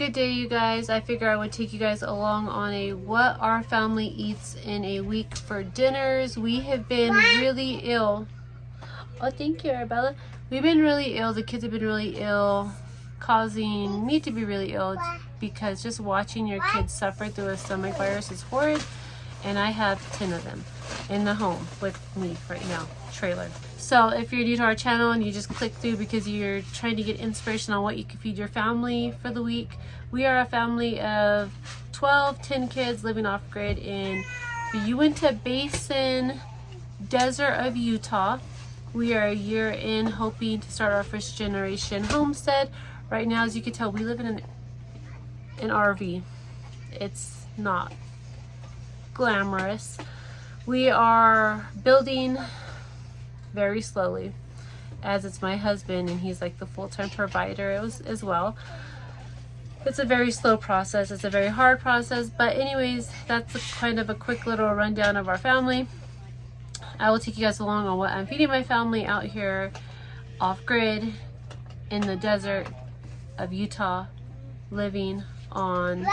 good day, you guys. I figure I would take you guys along on a what our family eats in a week for dinners. We have been really ill. Oh, thank you, Arabella. We've been really ill. The kids have been really ill, causing me to be really ill because just watching your kids suffer through a stomach virus is horrid. And I have 10 of them in the home with me right now, trailer. So if you're new to our channel and you just click through because you're trying to get inspiration on what you can feed your family for the week, we are a family of 10 kids living off grid in the Uinta Basin desert of Utah. We are a year in, hoping to start our first generation homestead. Right now, as you can tell, we live in an RV. It's not glamorous. We are building very slowly, as it's my husband and he's like the full-time provider as well. It's a very slow process. It's a very hard process, but anyways, that's kind of a quick little rundown of our family. I will take you guys along on what I'm feeding my family out here off grid in the desert of Utah, living on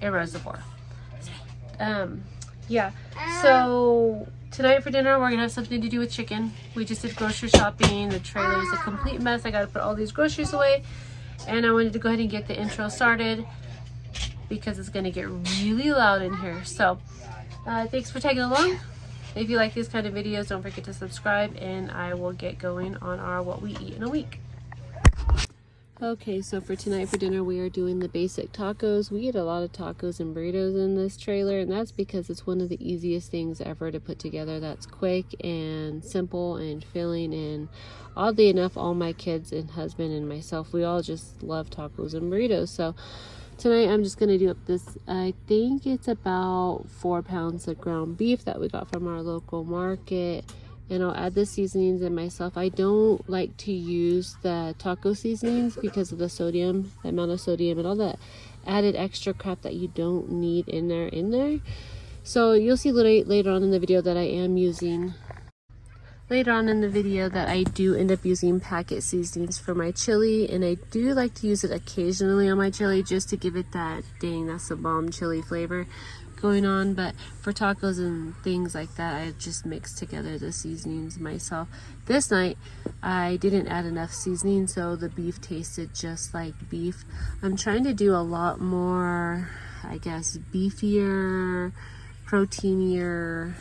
a reservoir. Yeah, so tonight for dinner we're gonna have something to do with chicken. We just did grocery shopping. The trailer is a complete mess. I gotta put all these groceries away, and I wanted to go ahead and get the intro started because it's gonna get really loud in here. So thanks for tagging along. If you like these kind of videos, don't forget to subscribe, and I will get going on our what we eat in a week. Okay, so for tonight for dinner, we are doing the basic tacos. We eat a lot of tacos and burritos in this trailer, and that's because it's one of the easiest things ever to put together. That's quick and simple and filling, and oddly enough, all my kids and husband and myself, we all just love tacos and burritos. So tonight I'm just going to do up this, I think it's about 4 pounds of ground beef that we got from our local market. And I'll add the seasonings in myself. I don't like to use the taco seasonings because of the sodium, the amount of sodium and all that added extra crap that you don't need in there. So you'll see later on in the video that I am using, I do end up using packet seasonings for my chili, and I do like to use it occasionally on my chili just to give it that, dang, that's a bomb chili flavor going on. But for tacos and things like that, I just mix together the seasonings myself. This night I didn't add enough seasoning, so the beef tasted just like beef. I'm trying to do a lot more, I guess, beefier, proteinier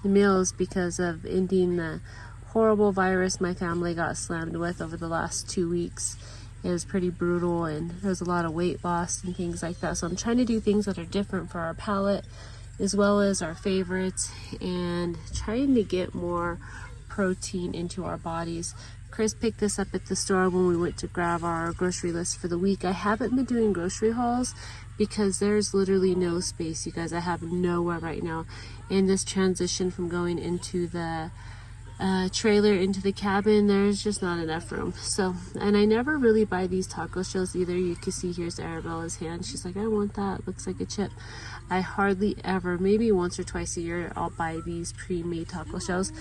meals because of ending the horrible virus my family got slammed with over the last 2 weeks. It was pretty brutal, and there was a lot of weight loss and things like that. So I'm trying to do things that are different for our palate as well as our favorites, and trying to get more protein into our bodies. Chris picked this up at the store when we went to grab our grocery list for the week. I haven't been doing grocery hauls because there's literally no space, you guys. I have nowhere right now. In this transition from going into the trailer into the cabin, there's just not enough room. So, and I never really buy these taco shells either. You can see here's Arabella's hand. She's like, I want that, looks like a chip. I hardly ever, maybe once or twice a year, I'll buy these pre-made taco shells.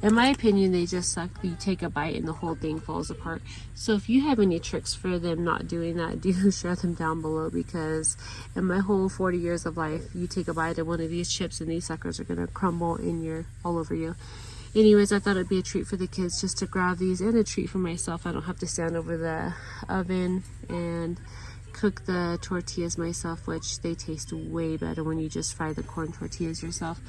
In my opinion, they just suck. You take a bite and the whole thing falls apart. So if you have any tricks for them not doing that, do share them down below, because in my whole 40 years of life, you take a bite of one of these chips and these suckers are gonna crumble all over you. Anyways, I thought it'd be a treat for the kids just to grab these, and a treat for myself. I don't have to stand over the oven and cook the tortillas myself, which they taste way better when you just fry the corn tortillas yourself.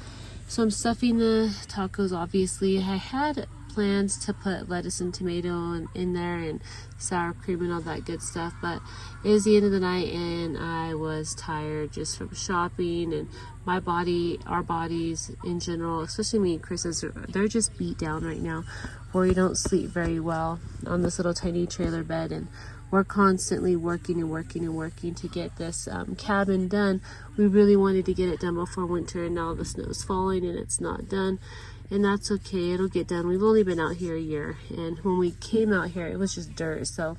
So I'm stuffing the tacos, obviously. I had plans to put lettuce and tomato in there and sour cream and all that good stuff, but it was the end of the night and I was tired just from shopping, and my body, our bodies in general, especially me and Chris's, they're just beat down right now, where we don't sleep very well on this little tiny trailer bed, and we're constantly working to get this cabin done. We really wanted to get it done before winter, and now the snow's falling and it's not done. And that's okay, it'll get done. We've only been out here a year, and when we came out here, it was just dirt. So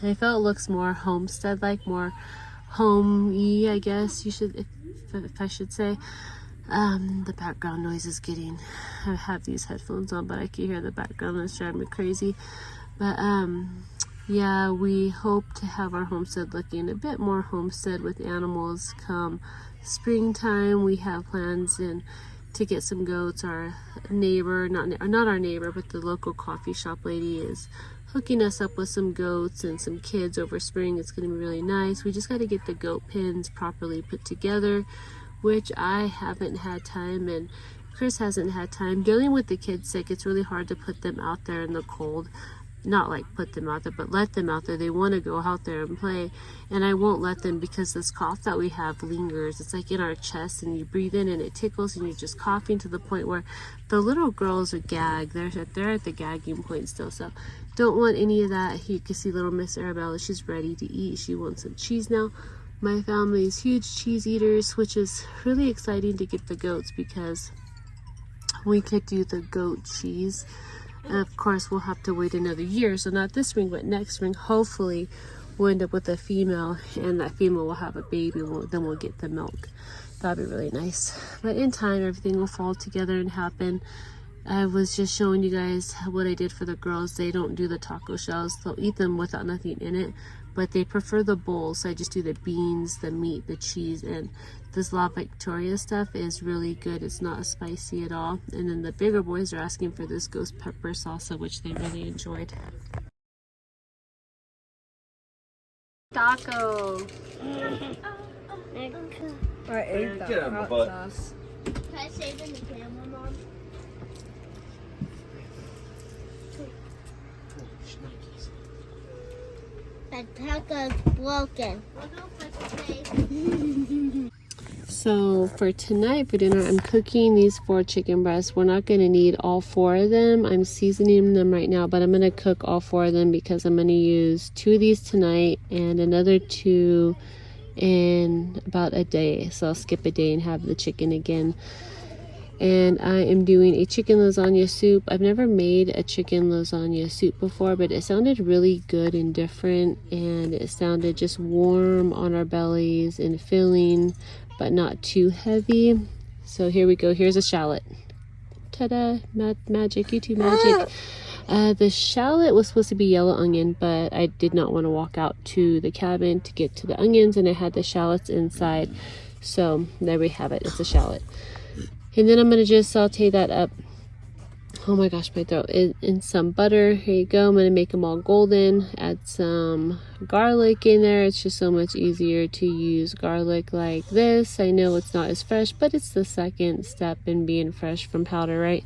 I felt it looks more homestead-like, more homey, I guess if I should say. The background noise is getting, I have these headphones on, but I can hear the background noise driving me crazy. But yeah, we hope to have our homestead looking a bit more homestead with animals come springtime. We have plans to get some goats. Our neighbor, not our neighbor, but the local coffee shop lady is hooking us up with some goats and some kids over spring. It's going to be really nice. We just got to get the goat pens properly put together, which I haven't had time, and Chris hasn't had time. Dealing with the kids sick, it's really hard to put them out there in the cold. Not like put them out there, but let them out there. They want to go out there and play, and I won't let them because this cough that we have lingers. It's like in our chest, and you breathe in and it tickles, and you're just coughing to the point where the little girls are gagged. They're at the gagging point still, so don't want any of that. You can see little Miss Arabella, she's ready to eat. She wants some cheese now. My family is huge cheese eaters, which is really exciting to get the goats because we could do the goat cheese. And of course, we'll have to wait another year. So not this spring, but next spring, hopefully we'll end up with a female, and that female will have a baby. Then we'll get the milk. That'd be really nice. But in time, everything will fall together and happen. I was just showing you guys what I did for the girls. They don't do the taco shells. They'll eat them without nothing in it, but they prefer the bowls. So I just do the beans, the meat, the cheese, and this La Victoria stuff is really good. It's not spicy at all. And then the bigger boys are asking for this ghost pepper salsa, which they really enjoyed. Taco. I ate that hot sauce. Can I save in the camera, Mom? That taco's broken. So for tonight for dinner, I'm cooking these 4 chicken breasts. We're not going to need all 4 of them. I'm seasoning them right now, but I'm going to cook all 4 of them because I'm going to use 2 of these tonight and another 2 in about a day. So I'll skip a day and have the chicken again. And I am doing a chicken lasagna soup. I've never made a chicken lasagna soup before, but it sounded really good and different, and it sounded just warm on our bellies and filling, but not too heavy. So here we go. Here's a shallot. Ta-da! Magic, YouTube magic. The shallot was supposed to be yellow onion, but I did not want to walk out to the cabin to get to the onions, and it had the shallots inside. So there we have it. It's a shallot. And then I'm going to just saute that up. Oh my gosh, my throat. In some butter. Here you go. I'm going to make them all golden. Add some garlic in there. It's just so much easier to use garlic like this. I know it's not as fresh, but it's the second step in being fresh from powder, right?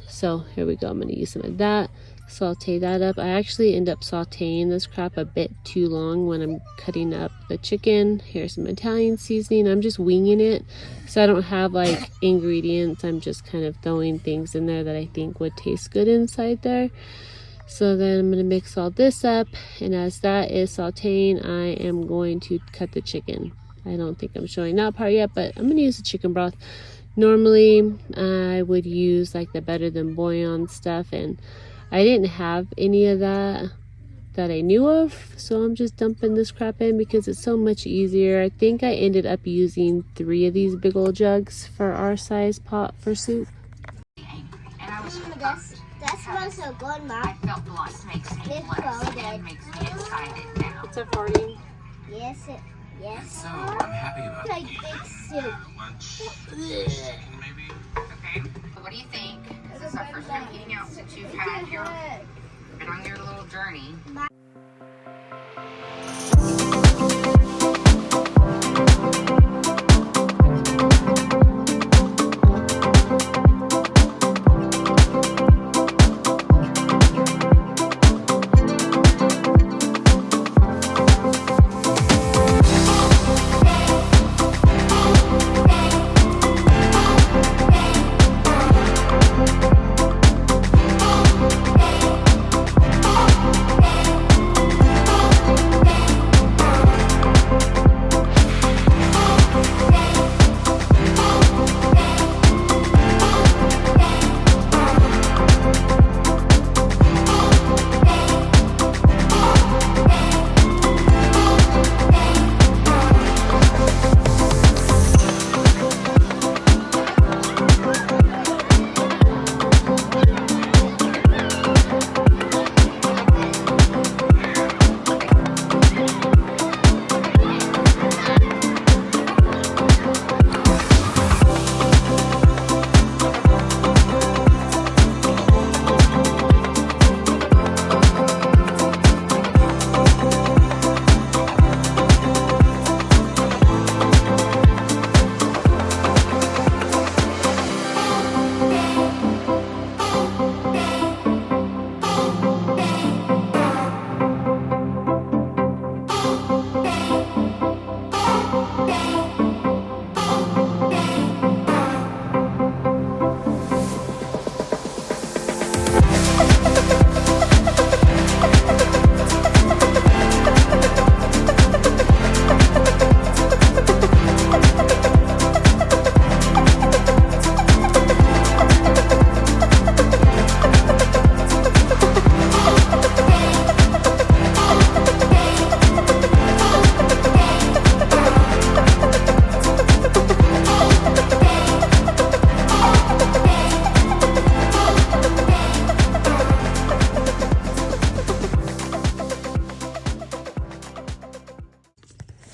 So here we go. I'm going to use some of that. Saute that up. I actually end up sauteing this crap a bit too long when I'm cutting up the chicken. Here's some Italian seasoning. I'm just winging it, so I don't have like ingredients. I'm just kind of throwing things in there that I think would taste good inside there. So then I'm going to mix all this up, and as that is sauteing, I am going to cut the chicken. I don't think I'm showing that part yet, but I'm going to use the chicken broth. Normally I would use like the Better Than Bouillon stuff, and I didn't have any of that I knew of, so I'm just dumping this crap in because it's so much easier. I think I ended up using 3 of these big old jugs for our size pot for soup. That smells so good, Mom. I felt the loss makes me blessed and makes me excited now. It's a farting. Yes, yes. So I'm happy about it. Like big soup. Lunch, chicken maybe. Okay. So what do you think? Is this our first time eating out since you've had been on your little journey?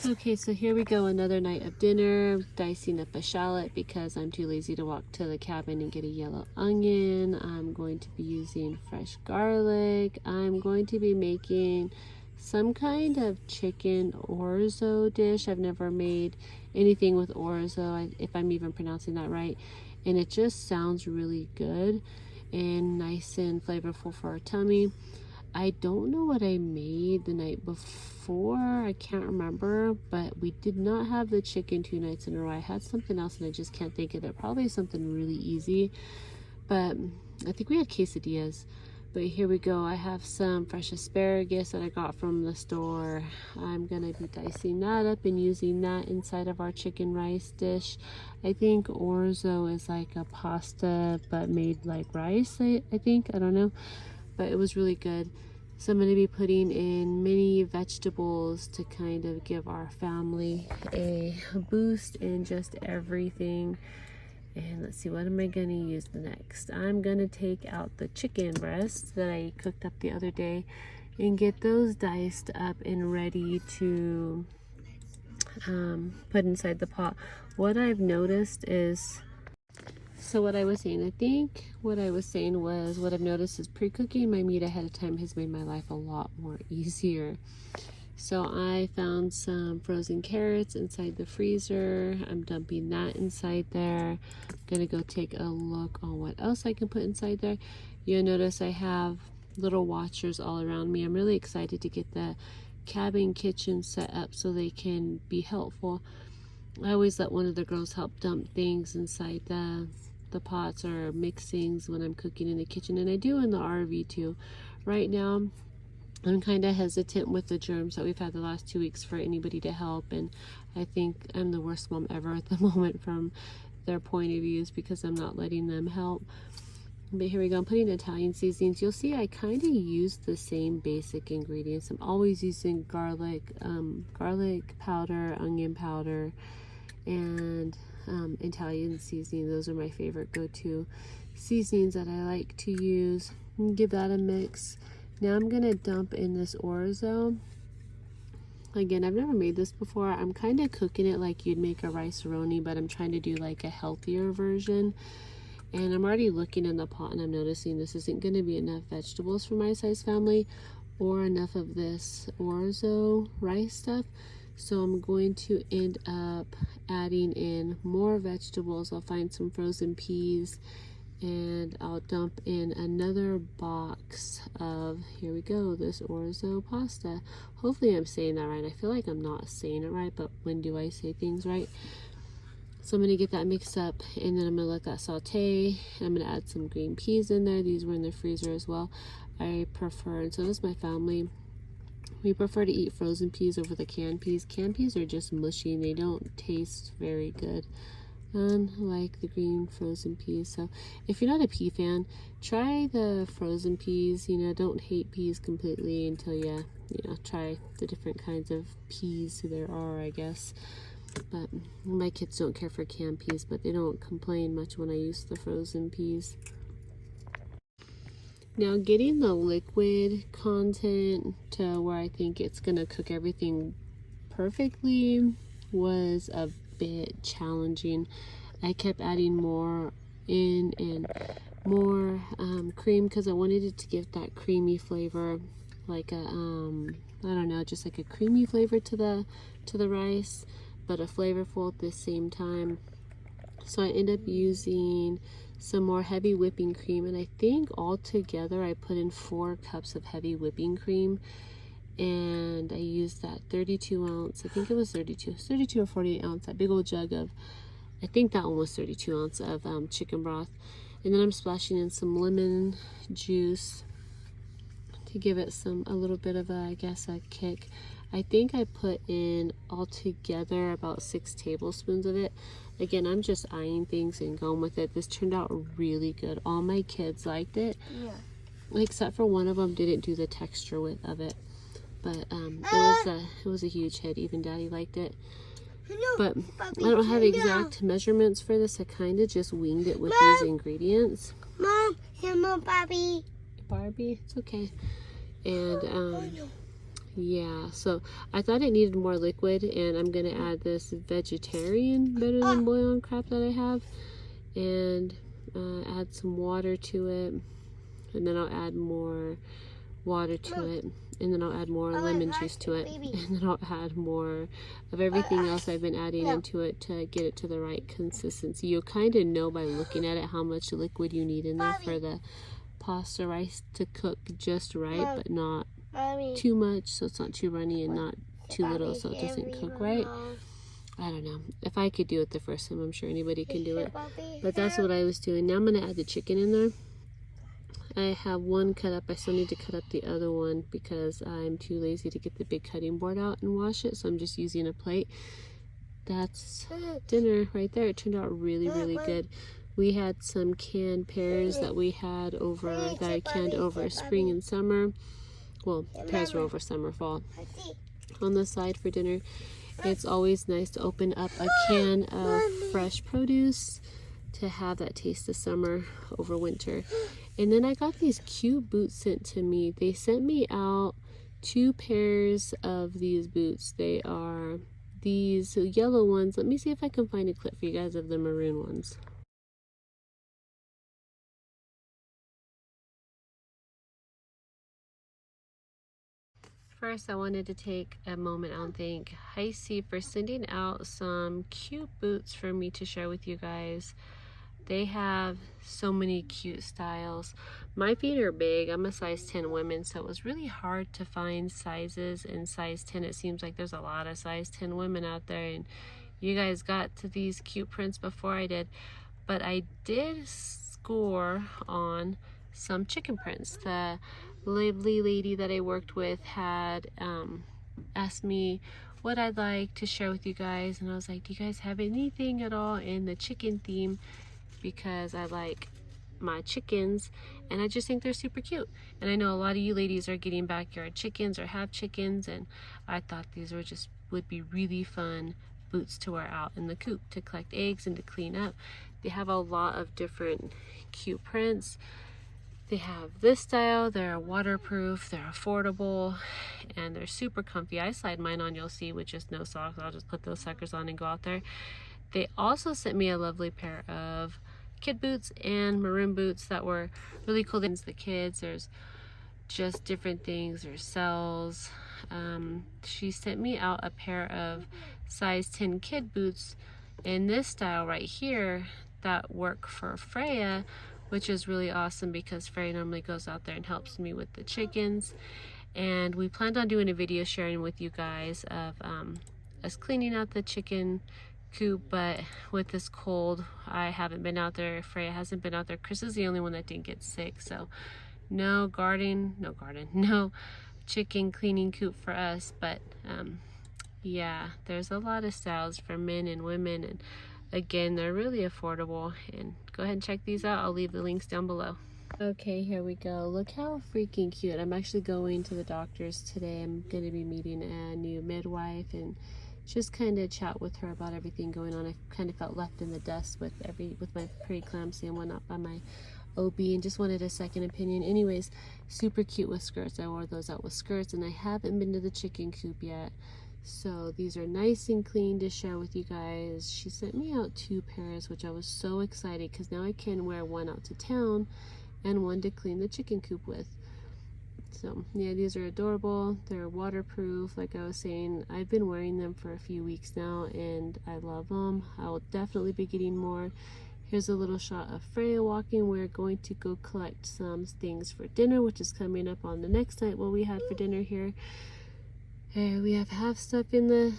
Okay, so here we go, another night of dinner. Dicing up a shallot because I'm too lazy to walk to the cabin and get a yellow onion. I'm going to be using fresh garlic. I'm going to be making some kind of chicken orzo dish. I've never made anything with orzo, if I'm even pronouncing that right. And it just sounds really good and nice and flavorful for our tummy. I don't know what I made the night before. I can't remember, but we did not have the chicken 2 nights in a row. I had something else and I just can't think of it. Probably something really easy, but I think we had quesadillas. But here we go. I have some fresh asparagus that I got from the store. I'm gonna be dicing that up and using that inside of our chicken rice dish. I think orzo is like a pasta but made like rice, I think. I don't know. But it was really good. So I'm going to be putting in many vegetables to kind of give our family a boost in just everything. And let's see, what am I going to use next? I'm going to take out the chicken breasts that I cooked up the other day and get those diced up and ready to put inside the pot. What I've noticed is, so what I was saying, I think what I was saying was, what I've noticed is pre-cooking my meat ahead of time has made my life a lot more easier. So I found some frozen carrots inside the freezer. I'm dumping that inside there. I'm gonna go take a look on what else I can put inside there. You'll notice I have little watchers all around me. I'm really excited to get the cabin kitchen set up so they can be helpful. I always let one of the girls help dump things inside the pots or mix things when I'm cooking in the kitchen, and I do in the RV too. Right now I'm kind of hesitant with the germs that we've had the last 2 weeks for anybody to help, and I think I'm the worst mom ever at the moment from their point of views because I'm not letting them help. But here we go, I'm putting Italian seasonings. You'll see I kind of use the same basic ingredients. I'm always using garlic powder, onion powder, and Italian seasoning. Those are my favorite go-to seasonings that I like to use. Give that a mix. Now I'm gonna dump in this orzo. Again, I've never made this before. I'm kind of cooking it like you'd make a rice-a-roni, but I'm trying to do like a healthier version. And I'm already looking in the pot and I'm noticing this isn't going to be enough vegetables for my size family or enough of this orzo rice stuff. So I'm going to end up adding in more vegetables. I'll find some frozen peas and I'll dump in another box of, here we go, this orzo pasta. Hopefully I'm saying that right. I feel like I'm not saying it right, but when do I say things right? So I'm going to get that mixed up and then I'm going to let that saute. I'm going to add some green peas in there. These were in the freezer as well. I prefer, and so does my family, we prefer to eat frozen peas over the canned peas. Canned peas are just mushy and they don't taste very good, unlike the green frozen peas. So if you're not a pea fan, try the frozen peas. You know, don't hate peas completely until you try the different kinds of peas there are, I guess. But my kids don't care for canned peas, but they don't complain much when I use the frozen peas. Now getting the liquid content to where I think it's gonna cook everything perfectly was a bit challenging. I kept adding more in and more cream because I wanted it to give that creamy flavor, like a I don't know, just like a creamy flavor to the rice, but a flavorful at the same time. So I end up using some more heavy whipping cream, and I think altogether I put in 4 cups of heavy whipping cream, and I used that 32 ounce, I think it was 32 or 48 ounce, that big old jug of, I think that one was 32 ounce of chicken broth. And then I'm splashing in some lemon juice to give it a little bit of a kick. I think I put in altogether about 6 tablespoons of it. Again, I'm just eyeing things and going with it. This turned out really good. All my kids liked it. Yeah. Except for one of them didn't do the texture of it. But it was a huge hit. Even Daddy liked it. But I don't have exact measurements for this. I kind of just winged it with these ingredients. Mom, Barbie. Barbie, it's okay. And Yeah, so I thought it needed more liquid, and I'm gonna add this vegetarian better than bouillon crap that I have, and add some water to it, and then I'll add more water to it, and then I'll add more lemon juice to it, and then I'll add more of everything else I've been adding into it to get it to the right consistency. You'll kind of know by looking at it how much liquid you need in there for the pasta rice to cook just right, but not too much, so it's not too runny, and not too little, so it doesn't cook right. I don't know. If I could do it the first time, I'm sure anybody can do it. But that's what I was doing. Now I'm going to add the chicken in there. I have one cut up. I still need to cut up the other one because I'm too lazy to get the big cutting board out and wash it, so I'm just using a plate. That's dinner right there. It turned out really, really good. We had some canned pears that we had over, that I canned over spring and summer. Well, pears were over summer, fall. On the side for dinner. It's always nice to open up a can of fresh produce to have that taste of summer over winter. And then I got these cute boots sent to me. They sent me out 2 pairs of these boots. They are these yellow ones. Let me see if I can find a clip for you guys of the maroon ones. First, I wanted to take a moment and thank Hisea for sending out some cute boots for me to share with you guys. They have so many cute styles. My feet are big. I'm a size 10 woman, so it was really hard to find sizes in size 10. It seems like there's a lot of size 10 women out there, and you guys got to these cute prints before I did. But I did score on some chicken prints. The lovely lady that I worked with had asked me what I'd like to share with you guys, and I was like, do you guys have anything at all in the chicken theme? Because I like my chickens, and I just think they're super cute. And I know a lot of you ladies are getting backyard chickens or have chickens, and I thought these would be really fun boots to wear out in the coop to collect eggs and to clean up. They have a lot of different cute prints. They have this style. They're waterproof, they're affordable, and they're super comfy. I slide mine on, you'll see, with just no socks. I'll just put those suckers on and go out there. They also sent me a lovely pair of kid boots and maroon boots that were really cool. The kids, there's just different things. There's cells. She sent me out a pair of size 10 kid boots in this style right here that work for Freya, which is really awesome because Freya normally goes out there and helps me with the chickens. And we planned on doing a video sharing with you guys of us cleaning out the chicken coop, but with this cold, I haven't been out there. Freya hasn't been out there. Chris is the only one that didn't get sick, so no chicken cleaning coop for us. But yeah, there's a lot of styles for men and women, and again, they're really affordable. And go ahead and check these out. I'll leave the links down below. Okay, here we go. Look how freaking cute. I'm actually going to the doctor's today. I'm going to be meeting a new midwife and just kind of chat with her about everything going on. I kind of felt left in the dust with my preeclampsia and whatnot by my OB, and just wanted a second opinion. Anyways, super cute with skirts. I wore those out with skirts, and I haven't been to the chicken coop yet. So these are nice and clean to share with you guys. She sent me out 2 pairs, which I was so excited because now I can wear one out to town and one to clean the chicken coop with. So yeah, these are adorable. They're waterproof. Like I was saying, I've been wearing them for a few weeks now and I love them. I will definitely be getting more. Here's a little shot of Freya walking. We're going to go collect some things for dinner, which is coming up on the next night what we had for dinner here. And we have half stuff in the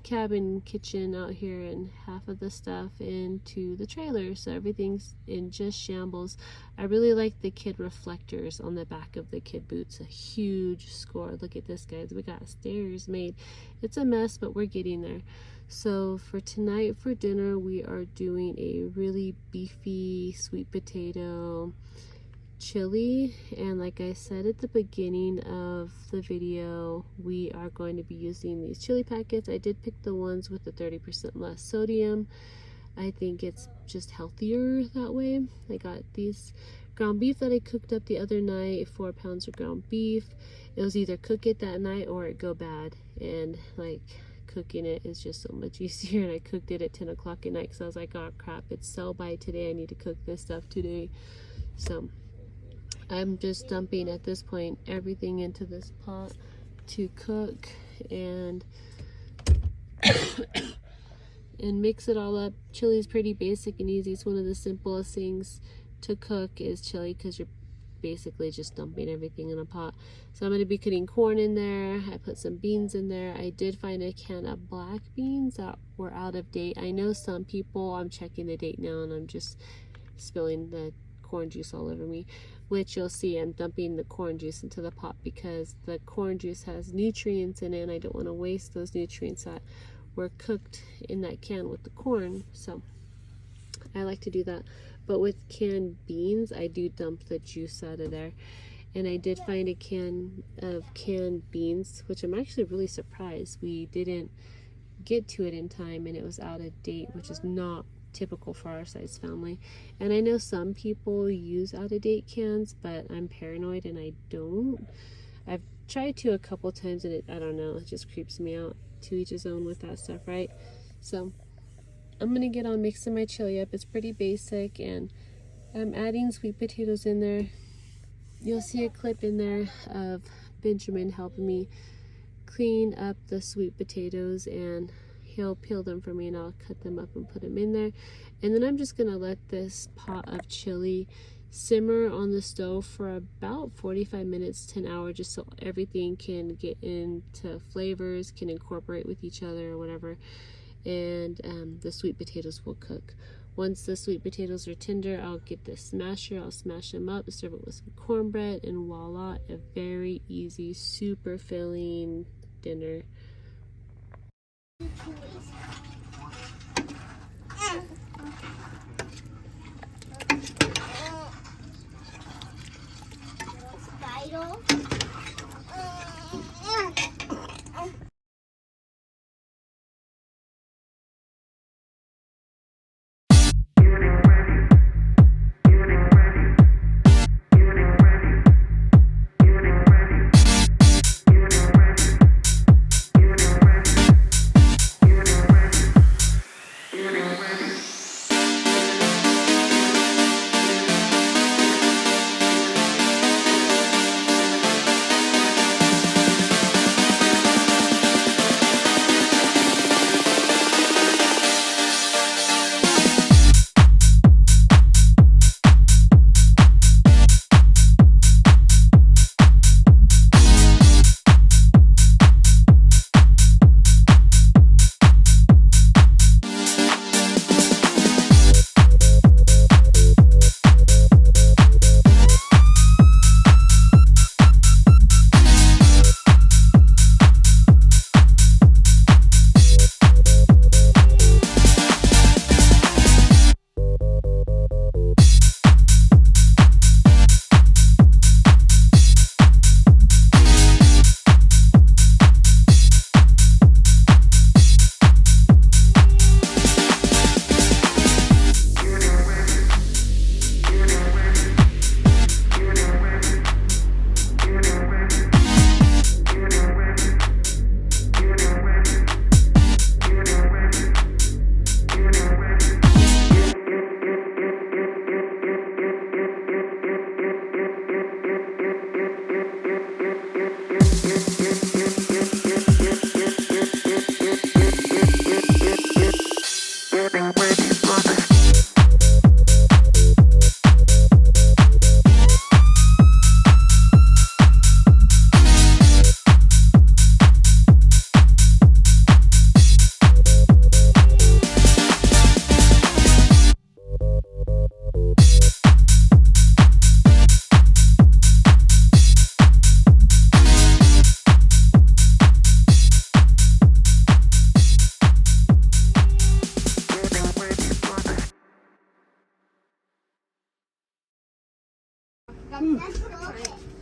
cabin kitchen out here and half of the stuff into the trailer, so everything's in just shambles. I really like the kid reflectors on the back of the kid boots. A huge score. Look at this, guys. We got stairs made. It's a mess, but we're getting there. So for tonight for dinner, we are doing a really beefy sweet potato chili, and like I said at the beginning of the video, we are going to be using these chili packets. I did pick the ones with the 30% less sodium. I think it's just healthier that way. I got these ground beef that I cooked up the other night, 4 pounds of ground beef. It was either cook it that night or it go bad, and like cooking it is just so much easier. And I cooked it at 10 o'clock at night because I was like, oh crap, it's sell by today, I need to cook this stuff today. So I'm just dumping at this point everything into this pot to cook and and mix it all up. Chili is pretty basic and easy. It's one of the simplest things to cook is chili, because you're basically just dumping everything in a pot. So I'm going to be putting corn in there. I put some beans in there. I did find a can of black beans that were out of date. I know some people, I'm checking the date now and I'm just spilling the corn juice all over me, which you'll see I'm dumping the corn juice into the pot because the corn juice has nutrients in it and I don't want to waste those nutrients that were cooked in that can with the corn. So I like to do that. But with canned beans, I do dump the juice out of there. And I did find a can of canned beans, which I'm actually really surprised we didn't get to it in time and it was out of date, which is not typical for our size family. And I know some people use out of date cans, but I'm paranoid and I don't. I've tried to a couple times and I don't know, it just creeps me out. To each his own with that stuff, right? So I'm gonna get on mixing my chili up. It's pretty basic, and I'm adding sweet potatoes in there. You'll see a clip in there of Benjamin helping me clean up the sweet potatoes, and he'll peel them for me and I'll cut them up and put them in there. And then I'm just gonna let this pot of chili simmer on the stove for about 45 minutes to an hour, just so everything can get into flavors, can incorporate with each other or whatever, and the sweet potatoes will cook. Once the sweet potatoes are tender, I'll get the smasher, I'll smash them up, serve it with some cornbread, and voila, a very easy, super filling dinner.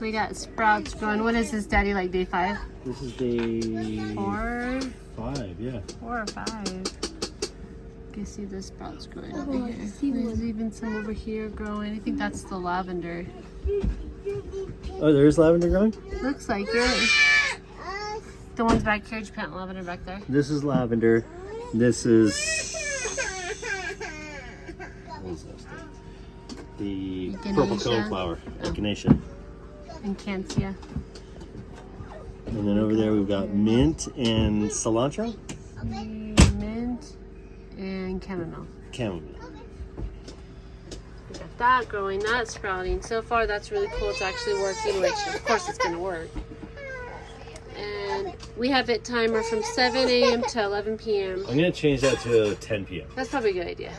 We got sprouts growing. What is this, Daddy? Like day 5? This is day 4? 5, yeah. 4 or 5. can see the sprouts growing over here. There's even some over here growing. I think that's the lavender. Oh, there is lavender growing? Looks like it. The ones back here, did you plant lavender back there? This is lavender. This is... what is this thing? The purple coneflower. Echinacea. And Cancia. And then over there we've got mint and cilantro. Mint and chamomile. Chamomile. We got that growing, that's sprouting. So far that's really cool. It's actually working, which of course it's going to work. And we have it timer from 7 a.m. to 11 p.m. I'm going to change that to 10 p.m. That's probably a good idea.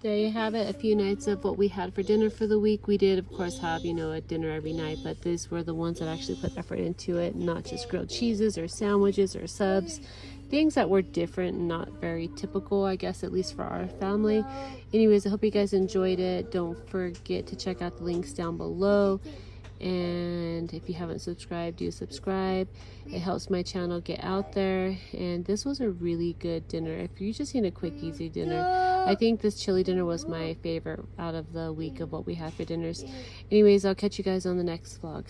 There you have it, a few nights of what we had for dinner for the week. We did, of course, have, you know, a dinner every night, but these were the ones that actually put effort into it, not just grilled cheeses or sandwiches or subs. Things that were different and not very typical, I guess, at least for our family. Anyways, I hope you guys enjoyed it. Don't forget to check out the links down below. And if you haven't subscribed, do subscribe. It helps my channel get out there. And this was a really good dinner. If you just need a quick, easy dinner, I think this chili dinner was my favorite out of the week of what we had for dinners. Anyways, I'll catch you guys on the next vlog.